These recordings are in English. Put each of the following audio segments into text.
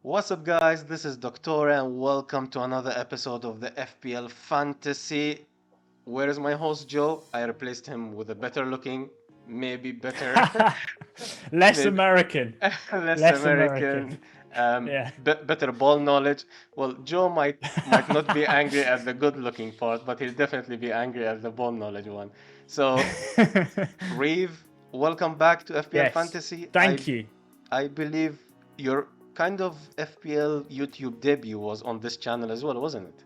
What's up, guys? This is Doctor, and welcome to another episode of the FPL Fantasy. Where is my host, Joe? I replaced him with a better looking, maybe better, Less maybe American. less Less American, American. Yeah. better ball knowledge. Well, Joe might not be angry at the good looking part, but he'll definitely be angry at the ball knowledge one. So, Reev, welcome back to FPL Yes. Fantasy. Thank you. I believe your kind of FPL YouTube debut was on this channel as well, wasn't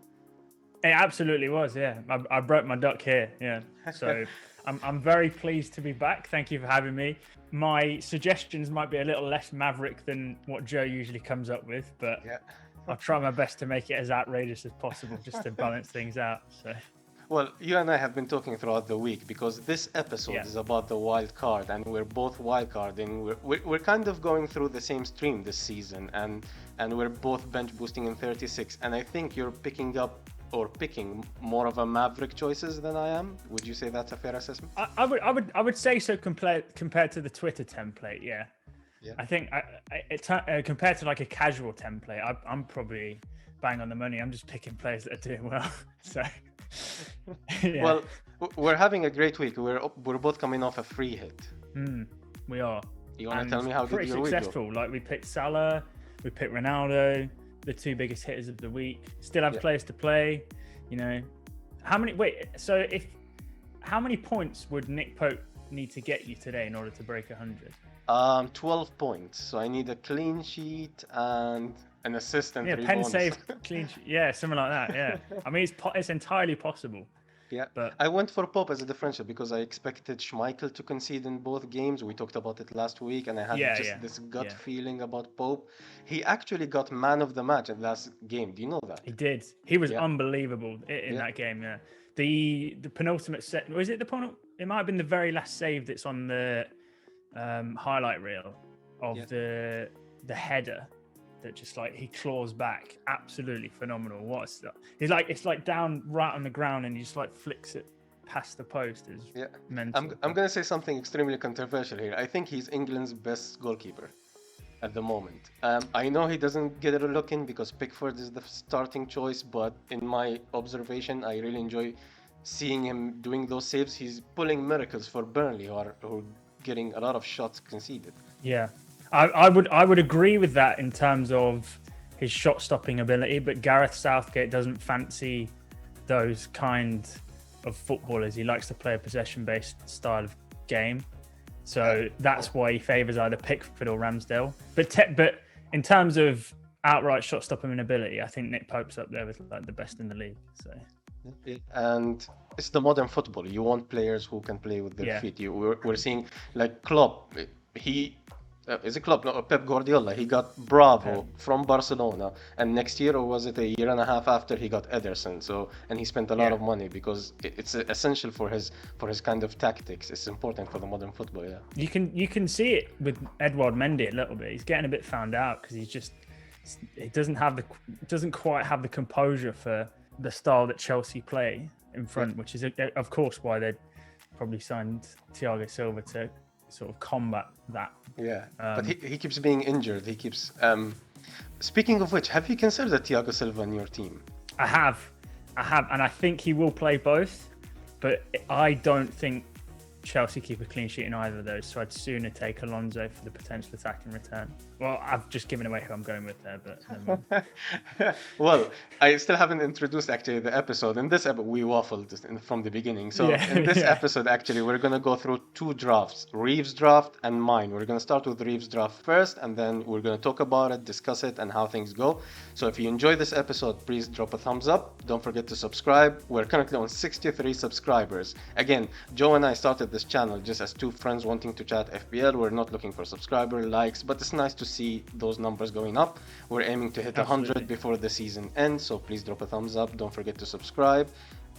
It absolutely was. Yeah. I broke my duck here. Yeah. So I'm very pleased to be back. Thank you for having me. My suggestions might be a little less maverick than what Joe usually comes up with, but Yeah. I'll try my best to make it as outrageous as possible just to balance things out. So Well, you and I have been talking throughout the week because this episode yeah. is about the wild card, and we're both wild carding. We're kind of going through the same stream this season, and we're both bench boosting in 36. And I think you're picking more of a maverick choices than I am. Would you say that's a fair assessment? I would say so compared to the Twitter template. Yeah. Yeah. I think compared to like a casual template, I'm probably bang on the money. I'm just picking players that are doing well. So, yeah. Well, we're having a great week. We're both coming off a free hit. We are. You want to And tell me how did pretty your week go? successful. Like we picked Salah, we picked Ronaldo, the two biggest hitters of the week. Still have Yeah. players to play. You know, how many points would Nick Pope need to get you today in order to break 100? 12 points. So I need a clean sheet and an assist and Yeah, three pen bonus. save, clean sheet. Yeah, something like that. Yeah, I mean it's entirely possible. Yeah, But I went for Pope as a differential because I expected Schmeichel to concede in both games. We talked about it last week, and I had this gut feeling about Pope. He actually got man of the match in last game. Do you know that? he did. He was Yeah. unbelievable in Yeah. that game. Yeah, the penultimate set. Was it the penultimate? It might have been the very last save that's on the highlight reel of Yeah. the header that just like he claws back. Absolutely phenomenal. What a stuff. He's like it's like down right on the ground and he just like flicks it past the post. Is Yeah. mental. I'm gonna say something extremely controversial here. I think he's England's best goalkeeper at the moment. I know he doesn't get a look in because Pickford is the starting choice, but in my observation, I really enjoy seeing him doing those saves. He's pulling miracles for Burnley, who are getting a lot of shots conceded. Yeah, I would agree with that in terms of his shot stopping ability, but Gareth Southgate doesn't fancy those kind of footballers. He likes to play a possession based style of game, so that's why he favours either Pickford or Ramsdale. But in terms of outright shot stopping ability, I think Nick Pope's up there with like the best in the league. So And it's the modern football. You want players who can play with their Yeah. feet. We're seeing like Klopp. He is it Klopp? No, Pep Guardiola. He got Bravo from Barcelona, and next year, or was it a year and a half after, he got Ederson. So, and he spent a lot Yeah. of money because it's essential for his kind of tactics. It's important for the modern football. Yeah. you can see it with Edouard Mendy a little bit. He's getting a bit found out because he doesn't quite have the composure for the style that Chelsea play in front, which is of course why they probably signed Thiago Silva to sort of combat that. Yeah, but he keeps being injured. He keeps. Speaking of which, have you considered Thiago Silva in your team? I have, and I think he will play both, but I don't think Chelsea keep a clean sheet in either of those, so I'd sooner take Alonso for the potential attacking return. Well, I've just given away who I'm going with there, but never mind. Well, I still haven't introduced actually the episode. In this episode, we waffled from the beginning. So Yeah, in this yeah. episode, actually, we're going to go through two drafts, Reeves' draft and mine. We're going to start with Reeves' draft first, and then we're going to talk about it, discuss it, and how things go. So if you enjoy this episode, please drop a thumbs up. Don't forget to subscribe. We're currently on 63 subscribers. Again, Joe and I started this channel just as two friends wanting to chat FPL. We're not looking for subscriber likes, but it's nice to see those numbers going up. We're aiming to hit 100 Absolutely. before the season ends, so please drop a thumbs up. Don't forget to subscribe.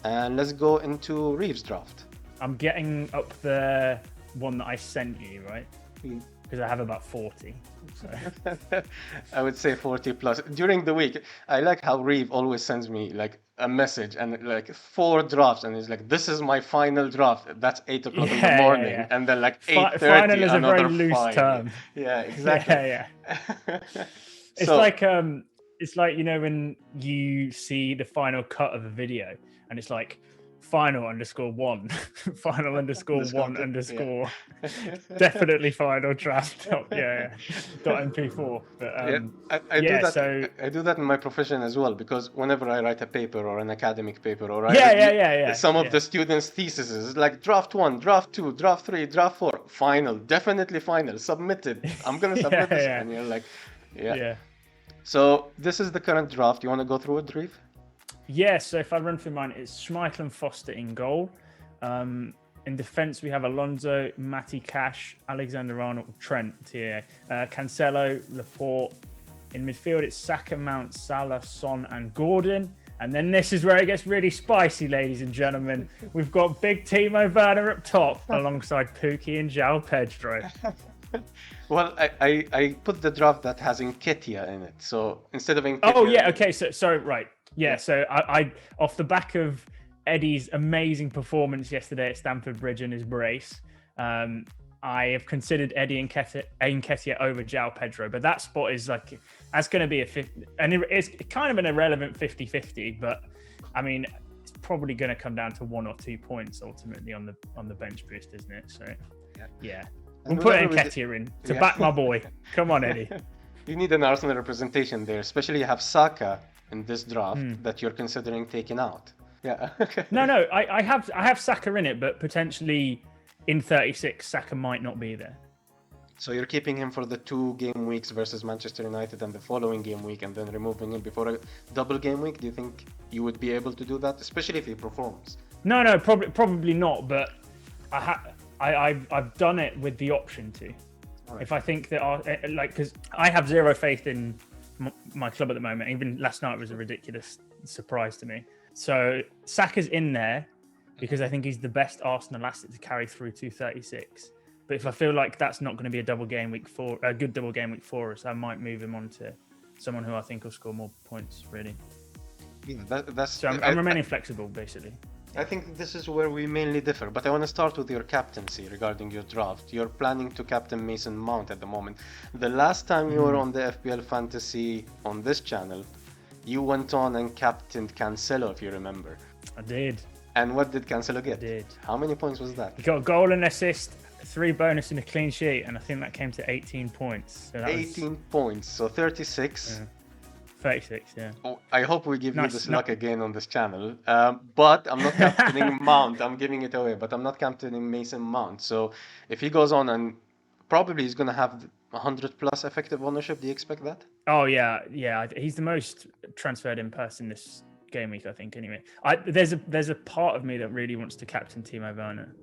And let's go into Reeves' draft. I'm getting up the one that I sent you, right? Because I have about 40. So. I would say 40 plus. During the week, I like how Reeve always sends me like a message and like 4 drafts, and he's like, "This is my final draft." That's 8 o'clock in the morning, Yeah. and then like Final 8:30, is a very another loose 5. term. Yeah, exactly. Yeah. It's So- like when you see the final cut of a video and it's like final underscore one, final underscore one underscore, definitely final draft. Dot mp4. But I do that. So I do that in my profession as well, because whenever I write a paper or an academic paper, or some of the students' theses, it's like draft 1, draft 2, draft 3, draft 4, final, definitely final, submitted. I'm gonna submit this, and you're like, yeah. So this is the current draft. You want to go through it, Reev? Yeah, so if I run through mine, it's Schmeichel and Foster in goal. In defence, we have Alonso, Matty Cash, Alexander-Arnold, Trent, TA, Cancelo, Laporte. In midfield, it's Saka, Mount, Salah, Son, and Gordon. And then this is where it gets really spicy, ladies and gentlemen. We've got big Timo Werner up top, alongside Pukki and João Pedro. Well, I put the draft that has Nketiah in it. So instead of Nketiah... Oh, yeah, okay. So right. Yeah, so I off the back of Eddie's amazing performance yesterday at Stamford Bridge and his brace, I have considered Eddie Nketiah over João Pedro, but that spot is like, that's going to be it's kind of an irrelevant 50-50, but I mean, it's probably going to come down to 1 or 2 points ultimately on the bench boost, isn't it? So yeah. We'll put Nketiah in to back my boy. Come on, Eddie. You need an Arsenal representation there, especially you have Saka in this draft that you're considering taking out. Yeah. No, I have Saka in it, but potentially in 36, Saka might not be there. So you're keeping him for the 2 game weeks versus Manchester United and the following game week, and then removing him before a double game week? Do you think you would be able to do that, especially if he performs? No, probably not. But I've done it with the option to. Right. If I think that because I have zero faith in my club at the moment. Even last night was a ridiculous surprise to me. So Saka's in there because I think he's the best Arsenal asset to carry through 236. But if I feel like that's not going to be a good double game week for us, I might move him on to someone who I think will score more points. Really. Yeah, that's. So I'm remaining flexible, basically. I think this is where we mainly differ, but I want to start with your captaincy regarding your draft. You're planning to captain Mason Mount at the moment. The last time you were on the FPL Fantasy on this channel, you went on and captained Cancelo, if you remember. I did. And what did Cancelo get? I did. How many points was that? He got a goal and assist, 3 bonus and a clean sheet, and I think that came to 18 points. So 18 points, so 36. Yeah. 36, yeah. Oh, I hope we give you this luck again on this channel. But I'm not captaining Mount. I'm giving it away. But I'm not captaining Mason Mount. So if he goes on, and probably he's going to have 100 plus effective ownership, do you expect that? Oh, yeah. He's the most transferred in person this game week, I think, anyway. There's a part of me that really wants to captain Timo Werner.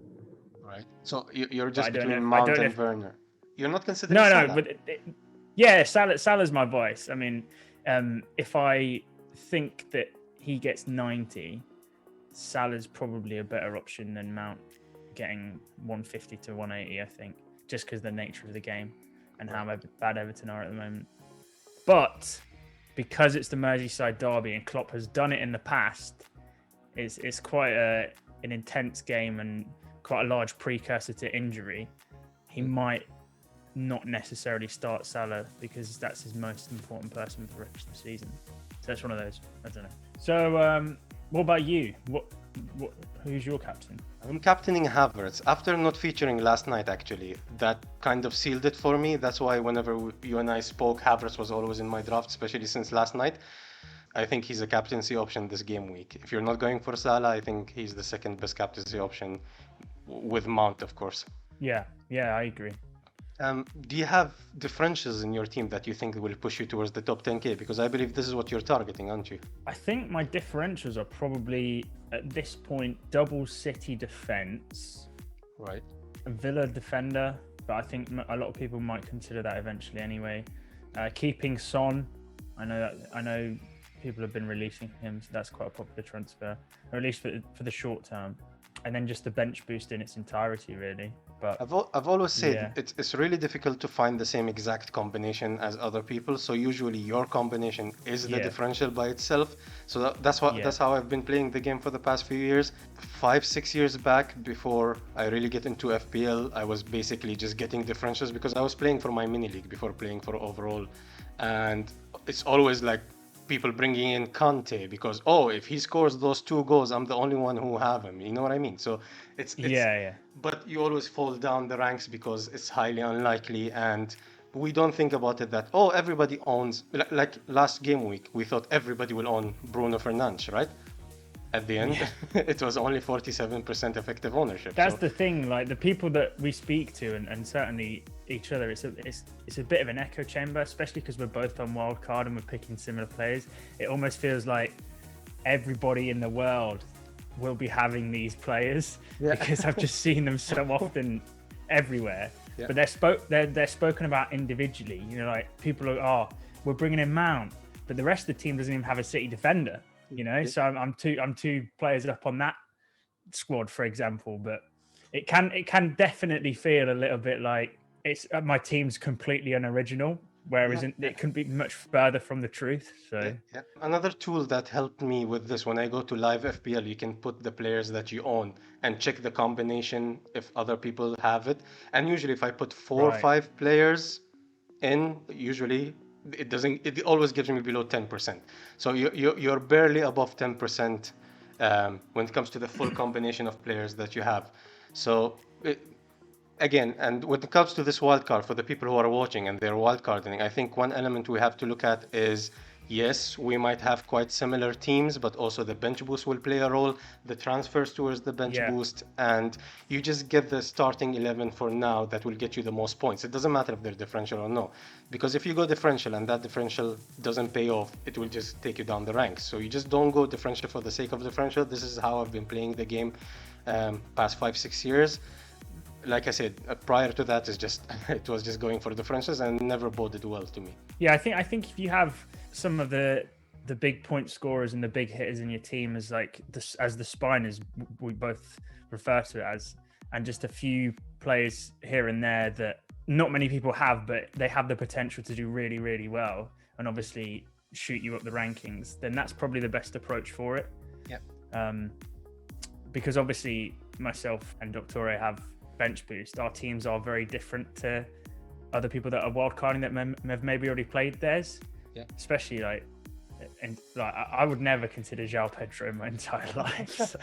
Right. So you're just between Mount and Werner. You're not considering Salah? No, but Salah's my voice. I mean... if I think that he gets 90, Salah's probably a better option than Mount getting 150 to 180, I think, just because the nature of the game and how bad Everton are at the moment. But because it's the Merseyside derby and Klopp has done it in the past, it's quite an intense game and quite a large precursor to injury. He might not necessarily start Salah because that's his most important person for the rest of the season. So it's one of those. I don't know. So what about you? Who's your captain? I'm captaining Havertz. After not featuring last night, actually, that kind of sealed it for me. That's why whenever you and I spoke, Havertz was always in my draft, especially since last night. I think he's a captaincy option this game week. If you're not going for Salah, I think he's the second best captaincy option with Mount, of course. Yeah, I agree. Do you have differentials in your team that you think will push you towards the top 10k? Because I believe this is what you're targeting, aren't you? I think my differentials are probably, at this point, double City defense. Right. A Villa defender, but I think a lot of people might consider that eventually anyway. Keeping Son. I know people have been releasing him, so that's quite a popular transfer, or at least for the short term. And then just the bench boost in its entirety, really. But I've always said it's really difficult to find the same exact combination as other people. So usually your combination is the differential by itself. So that's how I've been playing the game for the past few years. 5-6 years back, before I really get into FPL, I was basically just getting differentials because I was playing for my mini league before playing for overall and it's always like people bringing in Kante because, oh, if he scores those 2 goals, I'm the only one who have him. You know what I mean? So it's Yeah. but you always fall down the ranks because it's highly unlikely, and we don't think about it that, oh, everybody owns, like last game week we thought everybody will own Bruno Fernandes, right? At the end, it was only 47% effective ownership. That's So the thing. Like the people that we speak to, and certainly each other, it's a bit of an echo chamber, especially because we're both on Wildcard and we're picking similar players. It almost feels like everybody in the world will be having these players because I've just seen them so often everywhere. Yeah. But they're spoken about individually. You know, like people are, oh, we're bringing in Mount, but the rest of the team doesn't even have a City defender. You know, so I'm two players up on that squad, for example. But it can definitely feel a little bit like it's my team's completely unoriginal, whereas it can be much further from the truth. So Another tool that helped me with this, when I go to live FPL, you can put the players that you own and check the combination if other people have it. And usually, if I put 4 or 5 players in, usually it always gives me below 10%. So you're barely above 10% when it comes to the full combination of players that you have. So again, and when it comes to this wildcard, for the people who are watching and they're wildcarding, I think one element we have to look at is, yes, we might have quite similar teams, but also the bench boost will play a role, the transfers towards the bench boost, and you just get the starting 11 for now that will get you the most points. It doesn't matter if they're differential or no, because if you go differential and that differential doesn't pay off, it will just take you down the ranks. So you just don't go differential for the sake of differential. This is how I've been playing the game past 5-6 years. Like I said, prior to that, it was just going for differences and never boded well to me. Yeah, I think if you have some of the big point scorers and the big hitters in your team as like as the spine, as we both refer to it as, and just a few players here and there that not many people have, but they have the potential to do really, really well, and obviously shoot you up the rankings, then that's probably the best approach for it. Yeah. Because obviously myself and Dr. have bench boost. Our teams are very different to other people that are wildcarding that have maybe already played theirs. Yeah. Especially like I would never consider João Pedro in my entire life. So.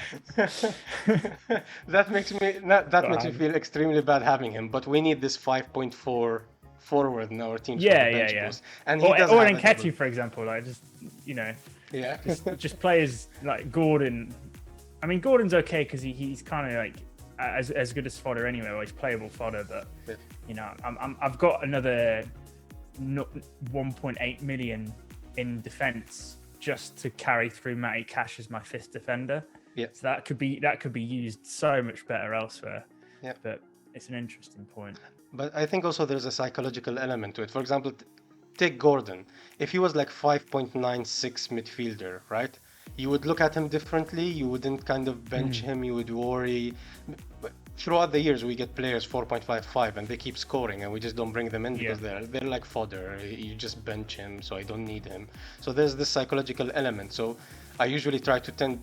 that makes me feel extremely bad having him. But we need this 5.4 forward in our team. Yeah. Boost. And or Nketiah, for example, like just Yeah. just players like Gordon. I mean, Gordon's okay because he's kind of like as good as fodder anyway, or he's playable fodder. But I've got another 1.8 million in defense just to carry through Matty Cash as my 5th defender. Yeah. So that could be used so much better elsewhere. Yeah. But it's an interesting point. But I think also there's a psychological element to it. For example, take Gordon. If he was like 5.96 midfielder, right? You would look at him differently. You wouldn't kind of bench him. You would worry. Throughout the years, we get players 4.55 and they keep scoring, and we just don't bring them in because they're like fodder. You just bench him, so I don't need him. So there's this psychological element. So I usually try to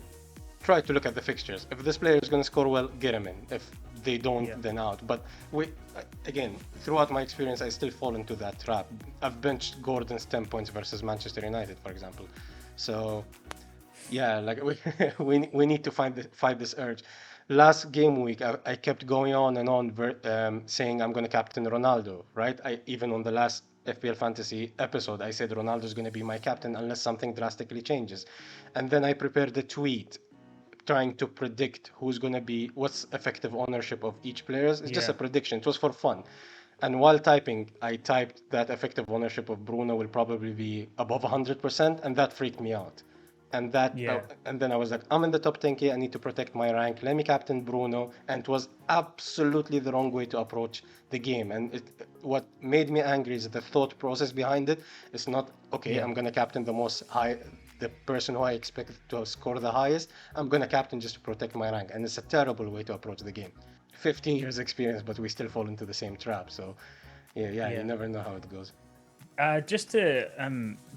look at the fixtures. If this player is going to score well, get him in. If they don't, then out. But again, throughout my experience, I still fall into that trap. I've benched Gordon's 10 points versus Manchester United, for example. So yeah, like we need to fight this urge. Last game week, I kept going on and on saying I'm going to captain Ronaldo, right? Even on the last FPL Fantasy episode, I said Ronaldo's going to be my captain unless something drastically changes. And then I prepared a tweet trying to predict what's effective ownership of each player. It's just a prediction. It was for fun. And while typing, I typed that effective ownership of Bruno will probably be above 100%, and that freaked me out. And then I was like, I'm in the top 10k, I need to protect my rank, let me captain Bruno. And it was absolutely the wrong way to approach the game. And what made me angry is the thought process behind it. It's not, I'm going to captain the person who I expect to score the highest. I'm going to captain just to protect my rank. And it's a terrible way to approach the game. 15 years experience, but we still fall into the same trap. So you never know how it goes. Just to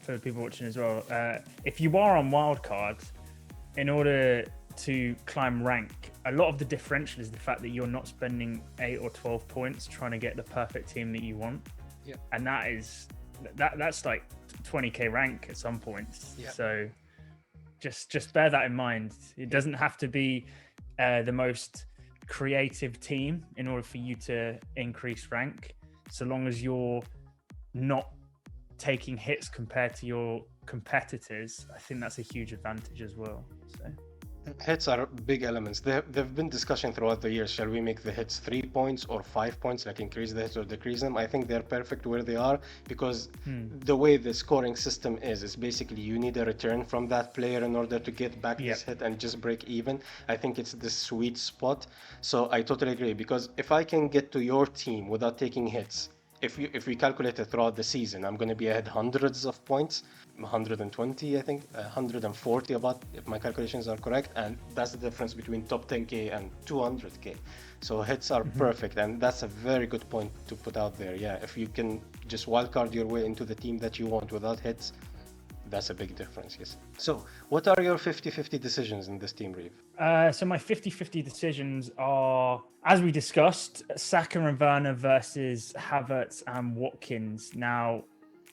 for the people watching as well, if you are on Wildcard, in order to climb rank, a lot of the differential is the fact that you're not spending 8 or 12 points trying to get the perfect team that you want. Yeah. And that is that's like 20k rank at some points. Yeah. So just bear that in mind. It doesn't have to be the most creative team in order for you to increase rank, so long as you're not taking hits compared to your competitors. I think that's a huge advantage as well. So Hits are big elements. There've been discussion throughout the years. Shall we make the hits 3 points or 5 points, like increase the hits or decrease them? I think they're perfect where they are, because the way the scoring system is basically you need a return from that player in order to get back this hit and just break even. I think it's the sweet spot. So I totally agree, because if I can get to your team without taking hits, if we calculate it throughout the season, I'm going to be ahead hundreds of points, 120, I think, 140 about, if my calculations are correct, and that's the difference between top 10k and 200k. So hits are perfect, and that's a very good point to put out there. Yeah, if you can just wildcard your way into the team that you want without hits, that's a big difference, yes. So what are your 50-50 decisions in this team, Reev? So my 50-50 decisions are, as we discussed, Saka and Werner versus Havertz and Watkins. Now,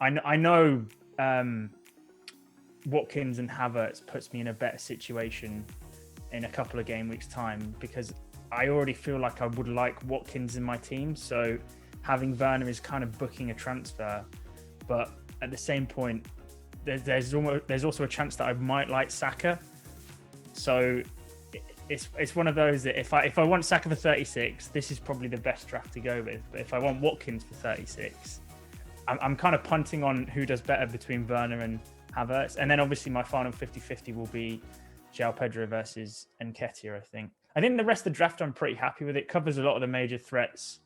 I know Watkins and Havertz puts me in a better situation in a couple of game weeks' time, because I already feel like I would like Watkins in my team. So having Werner is kind of booking a transfer, but at the same point, there's also a chance that I might like Saka. So it's one of those that if I want Saka for 36, this is probably the best draft to go with. But if I want Watkins for 36, I'm kind of punting on who does better between Werner and Havertz. And then obviously my final 50-50 will be João Pedro versus Nketiah, I think. I think the rest of the draft, I'm pretty happy with. It covers a lot of the major threats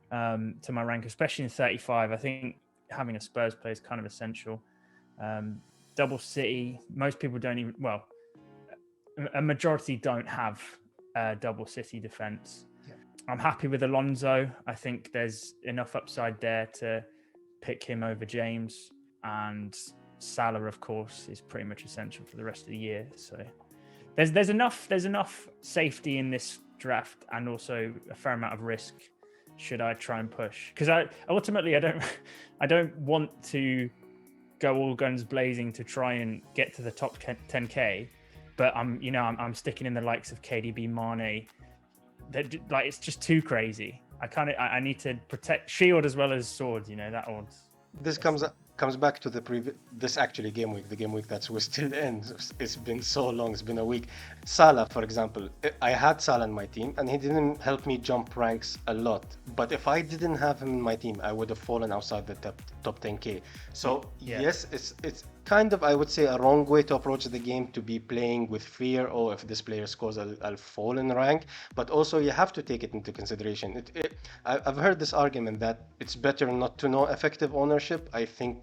to my rank, especially in 35. I think having a Spurs player is kind of essential. Double City, most people don't even, well, a majority don't have double City defense. Yeah. I'm happy with Alonso. I think there's enough upside there to pick him over James, and Salah, of course, is pretty much essential for the rest of the year. So there's enough safety in this draft, and also a fair amount of risk should I try and push, because I don't want to go all guns blazing to try and get to the top 10k, but I'm sticking in the likes of KDB, Mane. That, like, it's just too crazy. I need to protect shield as well as sword. That odds. This comes back to this actually game week, the game week we're still in. It's been so long, it's been a week. Salah, for example, I had Salah in my team and he didn't help me jump ranks a lot, but if I didn't have him in my team, I would have fallen outside the top 10k. So yes, it's kind of, I would say, a wrong way to approach the game, to be playing with fear, or if this player scores, I'll fall in rank. But also you have to take it into consideration. I've heard this argument that it's better not to know effective ownership. I think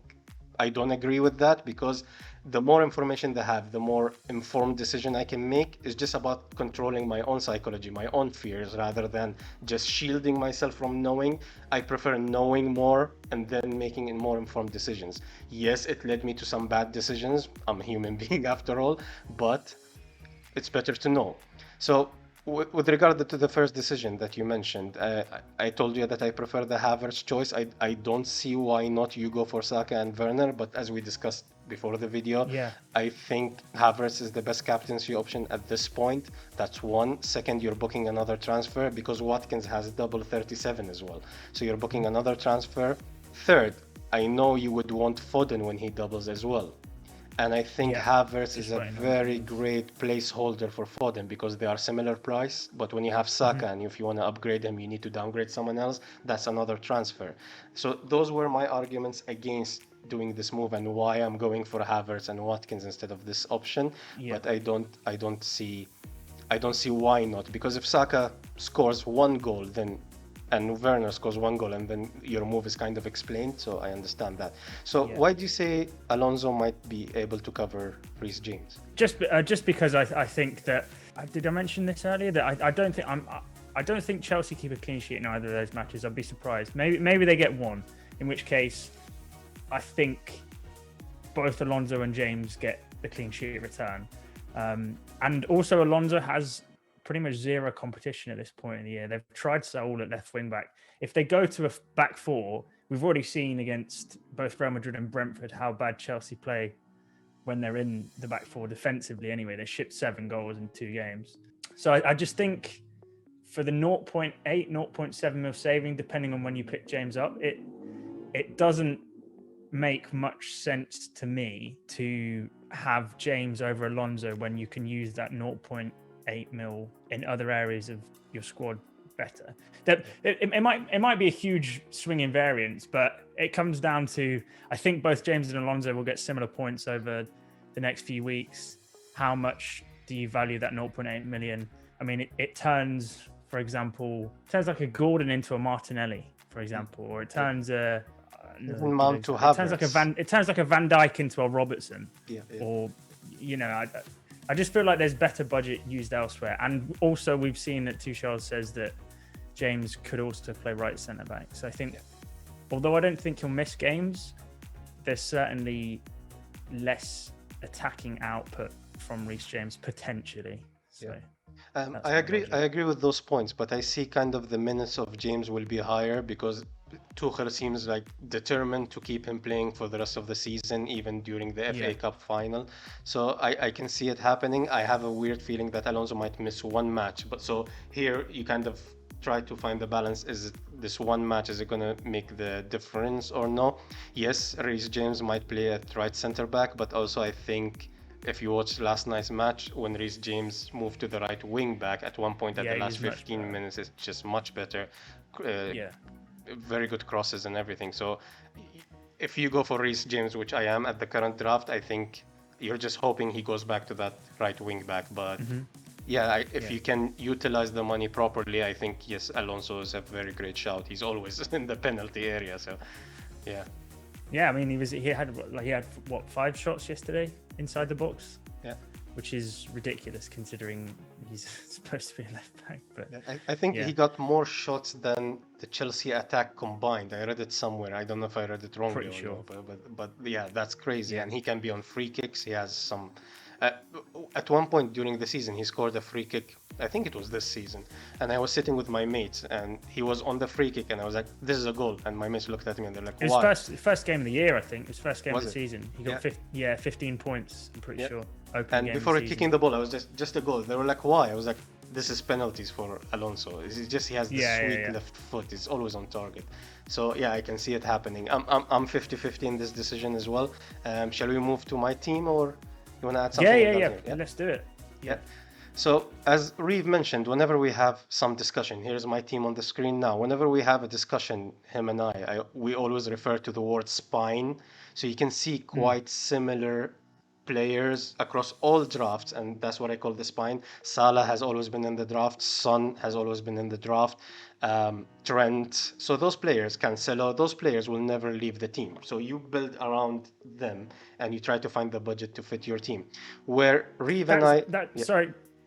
I don't agree with that, because the more information they have, the more informed decision I can make. Is just about controlling my own psychology, my own fears, rather than just shielding myself from knowing. I prefer knowing more and then making more informed decisions. Yes, it led me to some bad decisions. I'm a human being after all, but it's better to know. So with regard to the first decision that you mentioned, I told you that I prefer the Havertz choice. I don't see why not you go for Saka and Werner, but as we discussed before the video, I think Havertz is the best captaincy option at this point. That's one. Second, you're booking another transfer, because Watkins has double 37 as well. So you're booking another transfer. Third, I know you would want Foden when he doubles as well. And I think Havertz is a very great placeholder for Foden, because they are similar price. But when you have Saka and if you want to upgrade him, you need to downgrade someone else. That's another transfer. So those were my arguments against doing this move, and why I'm going for Havertz and Watkins instead of this option. But I don't see why not, because if Saka scores one goal, then and Werner scores one goal, and then your move is kind of explained. So I understand that. So why do you say Alonso might be able to cover Reece James? Just because I think that, did I mention this earlier, that I don't think Chelsea keep a clean sheet in either of those matches. I'd be surprised. Maybe they get one, in which case I think both Alonso and James get the clean sheet return. And also Alonso has pretty much zero competition at this point in the year. They've tried Saul at left wing back. If they go to a back four we've already seen against both Real Madrid and Brentford how bad Chelsea play when they're in the back four defensively. Anyway, they shipped 7 goals in 2 games. So I just think for the 0.8, 0.7 mil saving, depending on when you pick James up, it doesn't make much sense to me to have James over Alonso when you can use that 0.8 mil in other areas of your squad better. That it might be a huge swing in variance, but it comes down to, I think both James and Alonso will get similar points over the next few weeks. How much do you value that 0.8 million? I mean, it turns, for example, like a Gordon into a Martinelli, for example, or it turns a Mount to it turns like a Van Dijk into a Robertson. Or I just feel like there's better budget used elsewhere. And also we've seen that Tuchel says that James could also play right centre back. So I think, although I don't think he'll miss games, there's certainly less attacking output from Reece James potentially. So I agree with those points, but I see kind of the minutes of James will be higher because Tuchel seems like determined to keep him playing for the rest of the season, even during the FA Cup final. So I can see it happening. I have a weird feeling that Alonso might miss one match. But so here you kind of try to find the balance. Is this one match, is it going to make the difference or no? Yes, Reece James might play at right centre back, but also I think if you watched last night's match, when Reece James moved to the right wing back at one point at the last 15 minutes, it's just much better. Very good crosses and everything. So if you go for Reece James, which I am at the current draft, I think you're just hoping he goes back to that right wing back. But if you can utilize the money properly, I think, yes, Alonso is a very great shout. He's always in the penalty area. So I mean, he had 5 shots yesterday inside the box, which is ridiculous considering he's supposed to be a left back. But I think he got more shots than the Chelsea attack combined. I read it somewhere. I don't know if I read it wrongly. Pretty sure. But that's crazy. And he can be on free kicks. He has some. At one point during the season, he scored a free kick. I think it was this season. And I was sitting with my mates, and he was on the free kick, and I was like, "This is a goal." And my mates looked at me, and they're like, "Why?" His first game of the year, I think. His first game of the season. He got 15 points. I'm pretty sure. And before kicking the ball, I was just a goal. They were like, "Why?" I was like, "This is penalties for Alonso. It's just he has this sweet left foot. He's always on target." So I can see it happening. I'm 50-50 in this decision as well. Shall we move to my team, or you want to add something? Yeah. Let's do it. Yeah. So as Reev mentioned, whenever we have some discussion, here's my team on the screen now. Whenever we have a discussion, him and we always refer to the word spine. So you can see quite similar players across all drafts, and that's what I call the spine. Salah has always been in the draft. Son has always been in the draft. Trent. So those players, Cancelo, those players will never leave the team. So you build around them, and you try to find the budget to fit your team. Where Reev and I...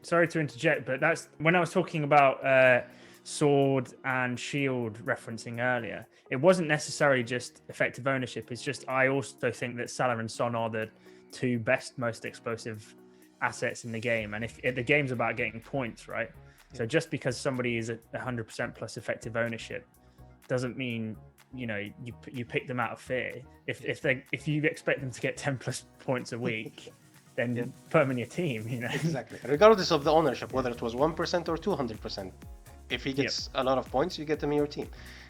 Sorry to interject, but that's when I was talking about sword and shield referencing earlier. It wasn't necessarily just effective ownership. It's just I also think that Salah and Son are the 2 best, most explosive assets in the game. And if the game's about getting points, right? So just because somebody is at 100% plus effective ownership doesn't mean you pick them out of fear. If you expect them to get 10 plus points a week, then put them in your team. Exactly. Regardless of the ownership, whether it was 1% or 200%, if he gets a lot of points, you get him in your team.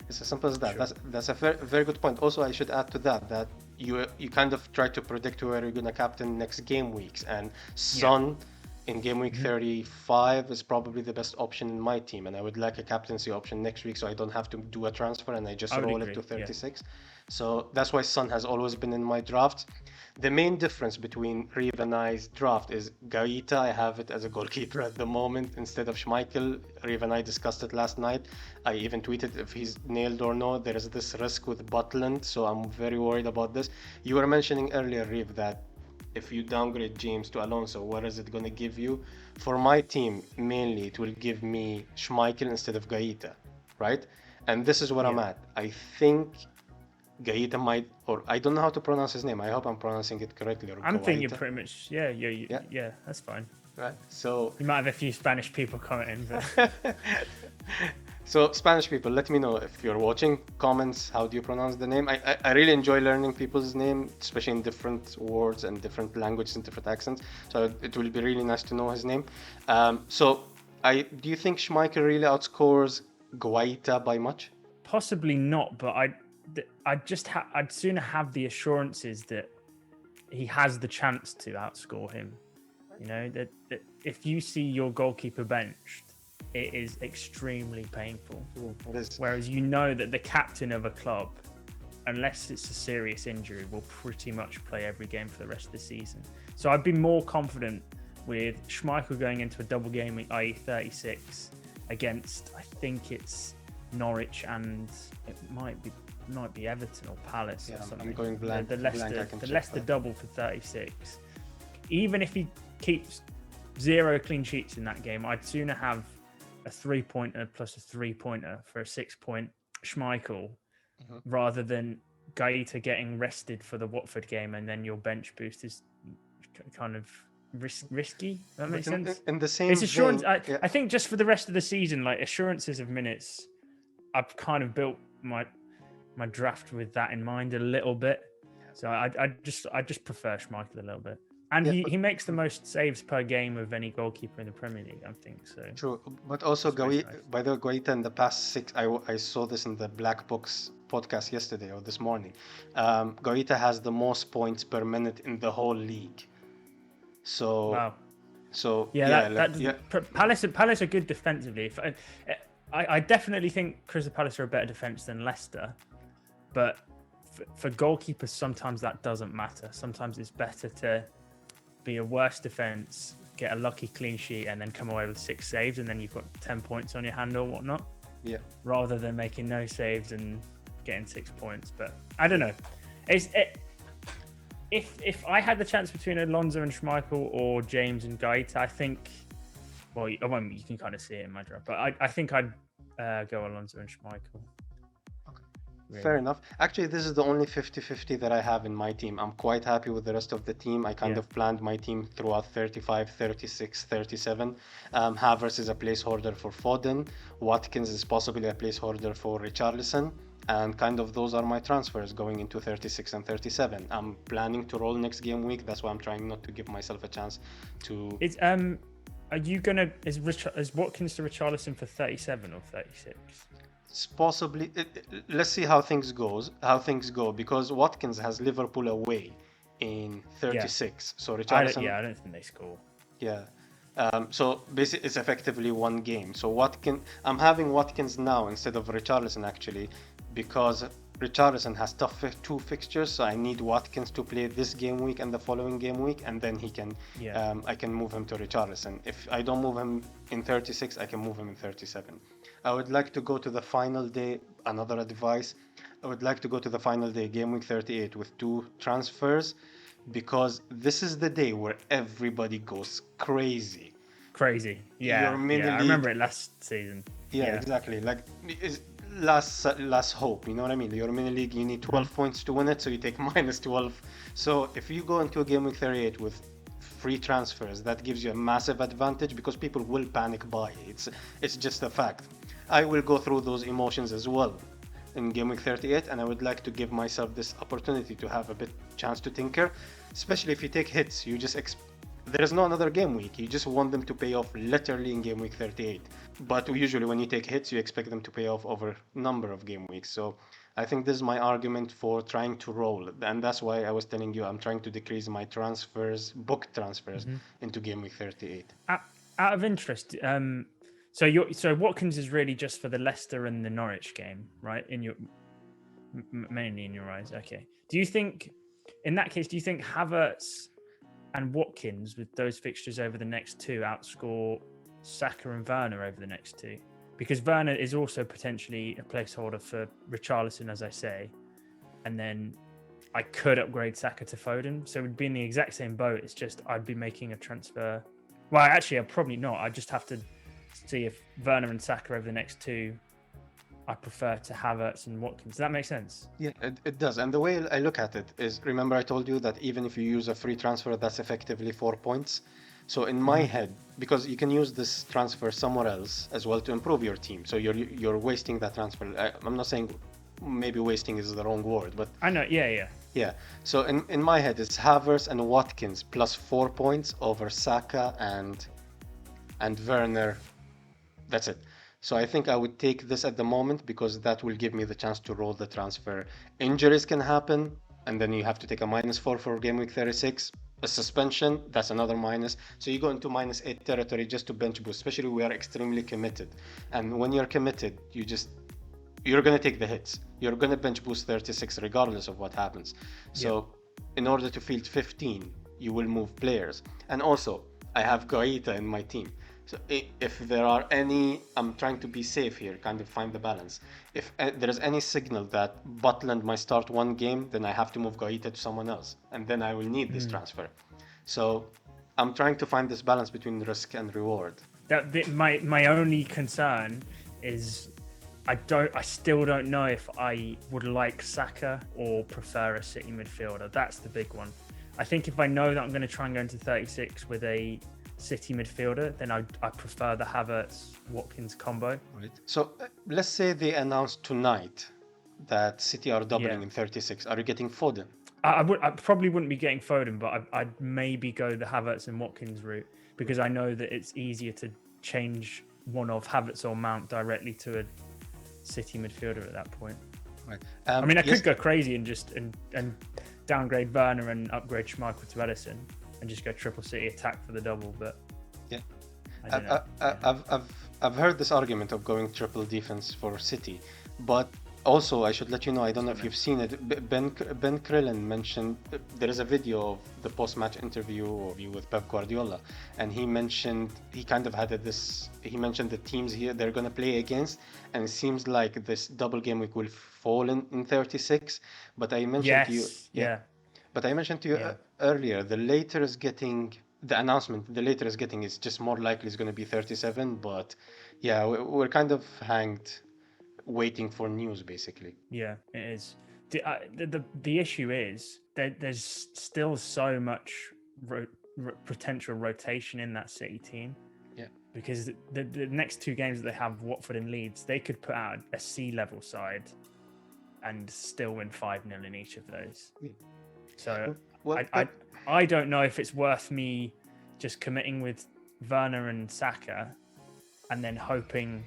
It's as simple as that. Sure. That's a very good point. Also, I should add to that you kind of try to predict where you're gonna captain next game weeks, and Son in game week 35 is probably the best option in my team, and I would like a captaincy option next week so I don't have to do a transfer and I just roll it to 36. So that's why Son has always been in my draft. The main difference between Reev and I's draft is Gaeta. I have it as a goalkeeper at the moment instead of Schmeichel. Reev and I discussed it last night. I even tweeted if he's nailed or no. There is this risk with Butland, so I'm very worried about this. You were mentioning earlier, Reev, that if you downgrade James to Alonso, what is it going to give you? For my team, mainly, it will give me Schmeichel instead of Gaeta, right? And this is where I'm at. I think Gaeta might, or I don't know how to pronounce his name. I hope I'm pronouncing it correctly. I'm thinking pretty much, yeah, that's fine. Right. So you might have a few Spanish people commenting, but So Spanish people, let me know if you're watching. Comments, how do you pronounce the name? I really enjoy learning people's name, especially in different words and different languages and different accents. So it will be really nice to know his name. Do you think Schmeichel really outscores Guaita by much? Possibly not, but I'd sooner have the assurances that he has the chance to outscore him. You know, that if you see your goalkeeper benched, it is extremely painful. It is. Whereas you know that the captain of a club, unless it's a serious injury, will pretty much play every game for the rest of the season. So I'd be more confident with Schmeichel going into a double game week, i.e. 36, against, I think it's Norwich and it might be Everton or Palace or something. I'm going blank. The Leicester double for 36. Even if he keeps 0 clean sheets in that game, I'd sooner have a 3-pointer plus a 3-pointer for a 6-point Schmeichel rather than Guaita getting rested for the Watford game and then your bench boost is kind of risky. That makes sense. In the same it's assurance. vein, I think just for the rest of the season, like assurances of minutes, I've kind of built my draft with that in mind a little bit. So I just prefer Schmeichel a little bit. And he makes the most saves per game of any goalkeeper in the Premier League, I think. So true, but also by the way, Guaita in the past 6, I saw this in the Black Box podcast yesterday or this morning. Guaita has the most points per minute in the whole league. So, wow. So Palace are good defensively. I definitely think Crystal Palace are a better defense than Leicester, but for goalkeepers, sometimes that doesn't matter. Sometimes it's better to be a worse defense, get a lucky clean sheet, and then come away with 6 saves, and then you've got 10 points on your hand or whatnot. Yeah. Rather than making no saves and getting 6 points. But I don't know. If I had the chance between Alonso and Schmeichel or James and Guaita, I think. Well, you can kind of see it in my draft, but I think I'd go Alonso and Schmeichel. Really. Fair enough. Actually, this is the only 50-50 that I have in my team. I'm quite happy with the rest of the team. I kind of planned my team throughout 35, 36, 37. Havertz is a placeholder for Foden. Watkins is possibly a placeholder for Richarlison. And kind of those are my transfers going into 36 and 37. I'm planning to roll next game week. That's why I'm trying not to give myself a chance to... Are you gonna is Watkins to Richarlison for 37 or 36? It's possibly. Let's see how things go because Watkins has Liverpool away in 36. So Richarlison. I don't think they score. Yeah. So basically, it's effectively one game. So I'm having Watkins now instead of Richarlison actually, because Richarlison has tough 2 fixtures. So I need Watkins to play this game week and the following game week, and then he can. I can move him to Richarlison. If I don't move him in 36, I can move him in 37. I would like to go to the final day. Another advice. I would like to go to the final day, game week 38, with 2 transfers, because this is the day where everybody goes crazy. Yeah. I remember it last season. Yeah, exactly. Like it's last hope. You know what I mean? Your mini league, you need 12 points to win it, so you take minus 12. So if you go into a game week 38 with free transfers, that gives you a massive advantage because people will panic buy. It's just a fact. I will go through those emotions as well in game week 38, and I would like to give myself this opportunity to have a bit chance to tinker, especially if you take hits. There is no another game week. You just want them to pay off literally in game week 38. But usually when you take hits, you expect them to pay off over a number of game weeks. So I think this is my argument for trying to roll. And that's why I was telling you I'm trying to decrease my book transfers into game week 38. Out of interest, so Watkins is really just for the Leicester and the Norwich game, right? Mainly in your eyes. Okay. Do you think, in that case, Havertz and Watkins with those fixtures over the next 2 outscore Saka and Werner over the next 2? Because Werner is also potentially a placeholder for Richarlison, as I say. And then I could upgrade Saka to Foden. So we'd be in the exact same boat. It's just I'd be making a transfer. Well, actually, I'd probably not. I just have to see if Werner and Saka over the next 2, I prefer to Havertz and Watkins. Does that make sense? Yeah, it does. And the way I look at it is, remember I told you that even if you use a free transfer, that's effectively 4 points. So in my head, because you can use this transfer somewhere else as well to improve your team. So you're wasting that transfer. I'm not saying maybe wasting is the wrong word, but I know. Yeah. yeah. So in my head, it's Havertz and Watkins plus 4 points over Saka and Werner. That's it. So I think I would take this at the moment because that will give me the chance to roll the transfer. Injuries can happen, and then you have to take a -4 for game week 36. A suspension, that's another minus. So you go into -8 territory just to bench boost, especially we are extremely committed. And when you're committed, you're going to take the hits. You're going to bench boost 36 regardless of what happens. So in order to field 15, you will move players. And also, I have Guaita in my team. So if there are any, I'm trying to be safe here, kind of find the balance. If there's any signal that Butland might start one game, then I have to move Guaita to someone else. And then I will need this transfer. So I'm trying to find this balance between risk and reward. My only concern is I still don't know if I would like Saka or prefer a City midfielder. That's the big one. I think if I know that I'm going to try and go into 36 with a City midfielder, then I prefer the Havertz-Watkins combo. Right. So let's say they announce tonight that City are doubling in 36. Are you getting Foden? I probably wouldn't be getting Foden, but I'd maybe go the Havertz and Watkins route because I know that it's easier to change one of Havertz or Mount directly to a City midfielder at that point. Right. I mean, I could go crazy and just and downgrade Werner and upgrade Schmeichel to Ederson and just go triple City attack for the double. But yeah, I don't know. I've heard this argument of going triple defense for City, but also I should let you know, I don't know if you've seen it. Ben Krillin mentioned there is a video of the post-match interview with Pep Guardiola, and he mentioned he mentioned the teams here they're going to play against, and it seems like this double game week will fall in 36. But I mentioned to you, But I mentioned to you earlier, the later is getting is just more likely it's going to be 37. But yeah, we're kind of hanged, waiting for news, basically. Yeah, it is. The issue is that there's still so much potential rotation in that City team. Yeah. Because the next two games that they have, Watford and Leeds, they could put out a C-level side and still win 5-0 in each of those. Yeah. So I don't know if it's worth me just committing with Werner and Saka and then hoping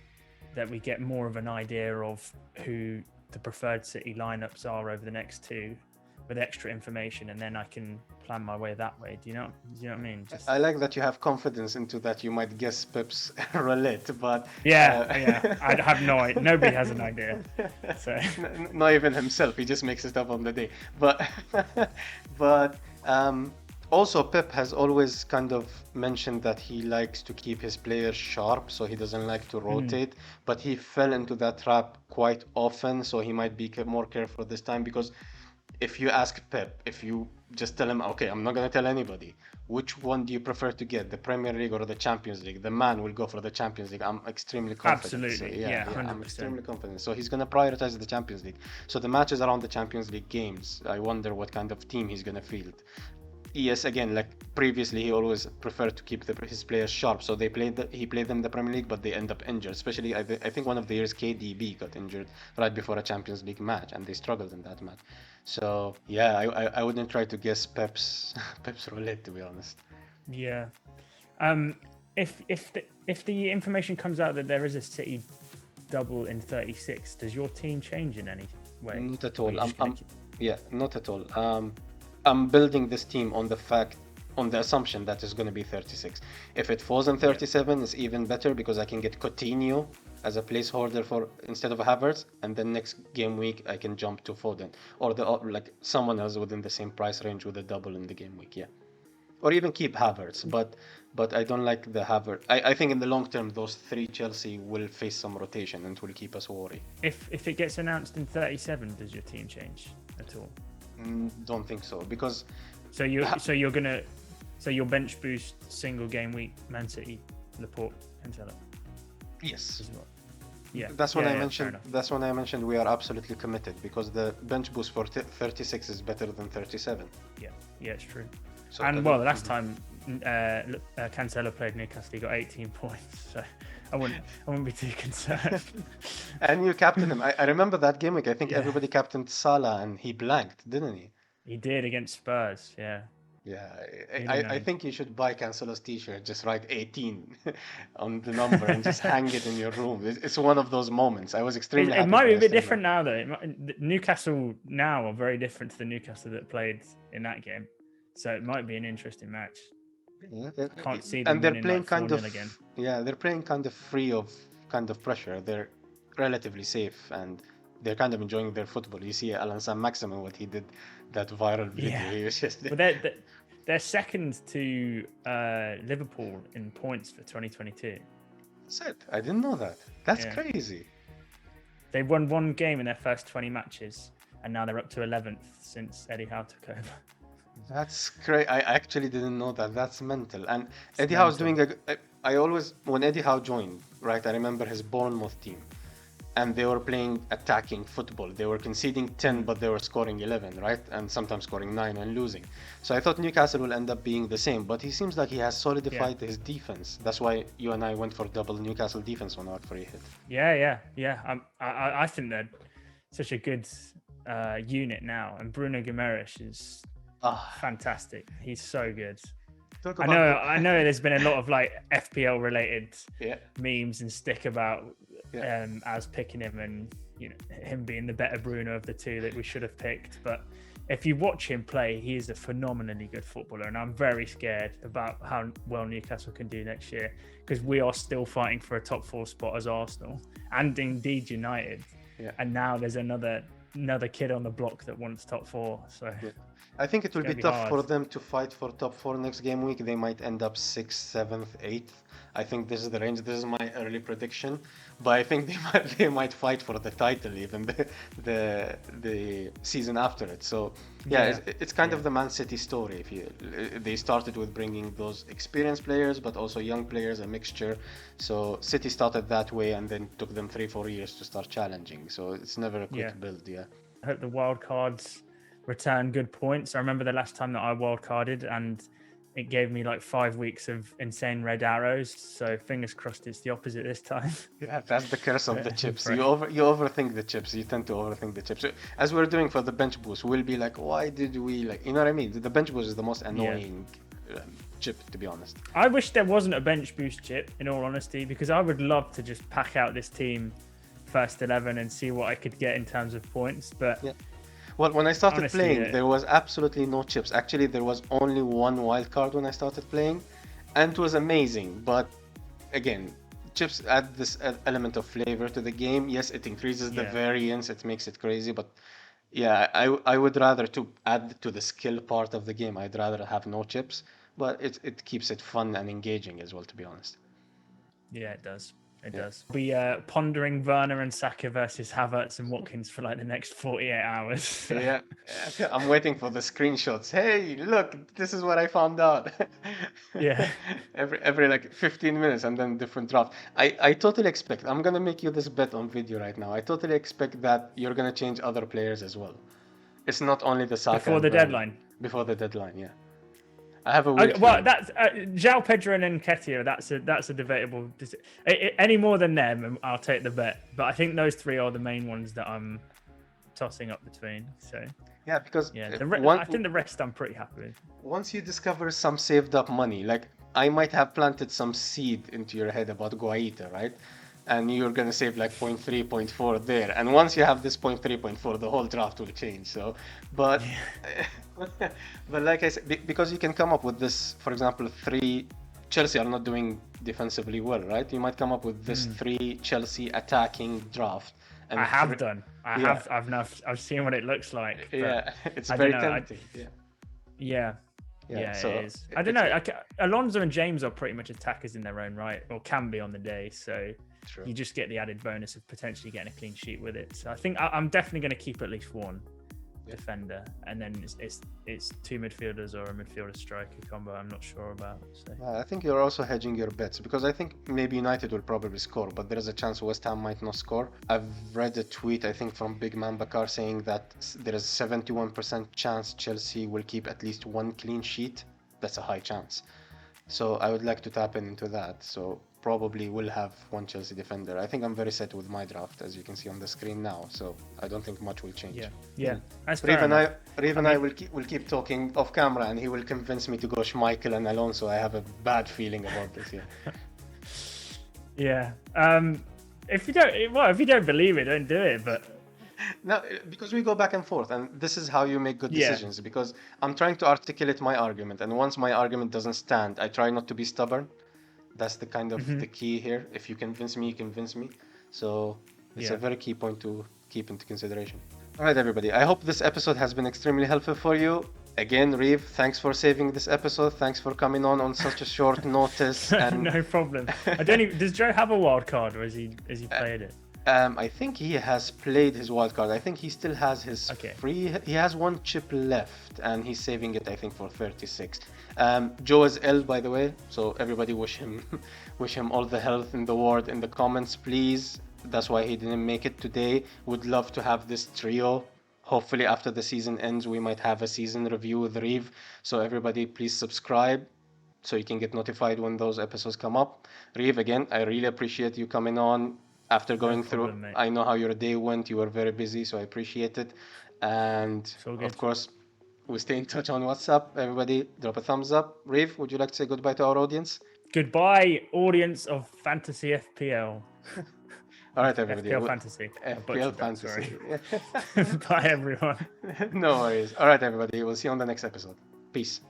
that we get more of an idea of who the preferred City lineups are over the next two with extra information, and then I can plan my way that way. Do you know what I mean? I like that you have confidence into that you might guess Pep's roulette, but I have no idea. Nobody has an idea. So not even himself. He just makes it up on the day. But also Pep has always kind of mentioned that he likes to keep his players sharp, so he doesn't like to rotate. But he fell into that trap quite often, so he might be more careful this time, because if you ask Pep, if you just tell him, okay, I'm not going to tell anybody, which one do you prefer to get, the Premier League or the Champions League? The man will go for the Champions League. I'm extremely confident. Absolutely, so, yeah, 100%. I'm extremely confident. So he's going to prioritize the Champions League. So the matches around the Champions League games, I wonder what kind of team he's going to field. Yes, again, like previously, he always preferred to keep his players sharp. So he played them in the Premier League, but they end up injured. Especially, I think one of the years KDB got injured right before a Champions League match, and they struggled in that match. So yeah, I wouldn't try to guess Pep's roulette, to be honest. Yeah, if the information comes out that there is a City double in 36, does your team change in any way? Not at all. Not at all. I'm building this team on the assumption that it's going to be 36. If it falls in 37, it's even better because I can get Coutinho as a placeholder for instead of Havertz, and then next game week I can jump to Foden or like someone else within the same price range with a double in the game week, or even keep Havertz. But I don't like the Havertz. I think in the long term those three Chelsea will face some rotation and will keep us worried. If it gets announced in 37, does your team change at all? Don't think so, because you'll bench boost single game week Man City, Laporte, Cancelo. Yes. Yeah. That's when I mentioned. That's when I mentioned we are absolutely committed, because the bench boost for 36 is better than 37. Yeah, it's true. So and the last time Cancelo played Newcastle, he got 18 points. So I wouldn't be too concerned. And you captained him. I remember that game week. I think everybody captained Salah and he blanked, didn't he? He did against Spurs, yeah. Yeah, Really I nice. think you should buy Cancelo's t-shirt, just write 18 on the number and just hang it in your room. It's one of those moments. I was extremely It happy might for be a bit Aston Villa. different now, though. Newcastle now are very different to the Newcastle that played in that game. So it might be an interesting match. Yeah, Can't see them and they're winning playing like kind 4-0 of again. yeah, they're playing kind of free of kind of pressure. They're relatively safe and they're kind of enjoying their football. You see Alan Sam Maximin, what he did, that viral video. Yeah. He was just But they're second to Liverpool in points for 2022. That's it. I didn't know that. That's Yeah. crazy. They won one game in their first 20 matches, and now they're up to 11th since Eddie Howe took over. That's great. I actually didn't know that. That's mental. And Eddie Howe's doing I always, when Eddie Howe joined, right, I remember his Bournemouth team. And they were playing attacking football. They were conceding 10, but they were scoring 11, right? And sometimes scoring 9 and losing. So I thought Newcastle will end up being the same. But he seems like he has solidified his defense. That's why you and I went for double Newcastle defense on our free hit. Yeah. I think they're such a good unit now. And Bruno Guimaraes is fantastic. He's so good. I know there's been a lot of like FPL related memes and stick about as picking him and him being the better Bruno of the two that we should have picked. But if you watch him play, he is a phenomenally good footballer, and I'm very scared about how well Newcastle can do next year, because we are still fighting for a top 4 spot as Arsenal and indeed United. And now there's another kid on the block that wants top 4. So I think it will be tough hard for them to fight for top 4 next game week. They might end up 6th, 7th, 8th. I think this is the range. This is my early prediction, but I think they might fight for the title even the season after it. So it's kind of the Man City story. They started with bringing those experienced players, but also young players, a mixture. So City started that way, and then took them 3-4 years to start challenging. So it's never a quick build. Yeah. I hope the wildcards return good points. I remember the last time that I wildcarded, and it gave me like 5 weeks of insane red arrows. So fingers crossed it's the opposite this time. Yeah, that's the curse of the chips. You overthink the chips. You tend to overthink the chips. As we're doing for the bench boost, we'll be like, why did we you know what I mean? The bench boost is the most annoying chip, to be honest. I wish there wasn't a bench boost chip, in all honesty, because I would love to just pack out this team first 11 and see what I could get in terms of points. But well, when I started honestly, playing, there was absolutely no chips. Actually, there was only one wild card when I started playing, and it was amazing. But again, chips add this element of flavor to the game. Yes, it increases the variance, it makes it crazy. But yeah, I would rather to add to the skill part of the game. I'd rather have no chips, but it keeps it fun and engaging as well, to be honest. Yeah, it does. It does. Be pondering Werner and Saka versus Havertz and Watkins for like the next 48 hours. Yeah, I'm waiting for the screenshots. Hey, look, this is what I found out. Yeah. every like 15 minutes, and then different draft. I totally expect, I'm gonna make you this bet on video right now. I totally expect that you're gonna change other players as well. It's not only the Saka. Before the deadline. Before the deadline, yeah. I have a well, that's João Pedro and Nketiah. That's a debatable. Any more than them, I'll take the bet. But I think those three are the main ones that I'm tossing up between. So yeah, because I think the rest I'm pretty happy with. Once you discover some saved up money, like I might have planted some seed into your head about Guaita, right? And you're gonna save like 0.3, 0.4 there. And once you have this 0.3, 0.4, the whole draft will change. So, but. But like I said, because you can come up with this, for example, 3 Chelsea are not doing defensively well, right? You might come up with this 3 Chelsea attacking draft. And I have done. I've seen what it looks like. Yeah, it's very tempting. Yeah, so it is. I don't know. Alonso and James are pretty much attackers in their own right, or can be on the day. So you just get the added bonus of potentially getting a clean sheet with it. So I think I'm definitely going to keep at least one defender, and then it's 2 midfielders or a midfielder striker combo. I'm not sure about. So. I think you're also hedging your bets, because I think maybe United will probably score, but there is a chance West Ham might not score. I've read a tweet, I think from Big Man Bakar, saying that there is 71% chance Chelsea will keep at least 1 clean sheet. That's a high chance. So I would like to tap into that. So probably will have one Chelsea defender. I think I'm very set with my draft, as you can see on the screen now. So I don't think much will change. Yeah. That's Reev fair and enough. Reev and I will keep talking off camera, and he will convince me to go Schmeichel and Alonso. I have a bad feeling about this. Yeah. If you don't believe it, don't do it. But No, because we go back and forth, and this is how you make good Yeah. decisions. Because I'm trying to articulate my argument, and once my argument doesn't stand, I try not to be stubborn. That's the kind of the key here. If you convince me, you convince me. So it's a very key point to keep into consideration. All right, everybody. I hope this episode has been extremely helpful for you. Again, Reev, thanks for saving this episode. Thanks for coming on such a short notice. And no problem. I don't even. Does Joe have a wild card, or has he played it? I think he has played his wild card. I think he still has his free. He has one chip left, and he's saving it, I think, for 36. Joe is ill, by the way, so everybody wish him all the health in the world in the comments, please. That's why he didn't make it today. Would love to have this trio. Hopefully, after the season ends, we might have a season review with Reev. So everybody, please subscribe so you can get notified when those episodes come up. Reev, again, I really appreciate you coming on. After going through, mate. I know how your day went. You were very busy, so I appreciate it. And of course, we stay in touch on WhatsApp. Everybody, drop a thumbs up. Reev, would you like to say goodbye to our audience? Goodbye, audience of Fantasy FPL. All right, everybody. FPL Fantasy. FPL Fantasy. Bye, everyone. No worries. All right, everybody. We'll see you on the next episode. Peace.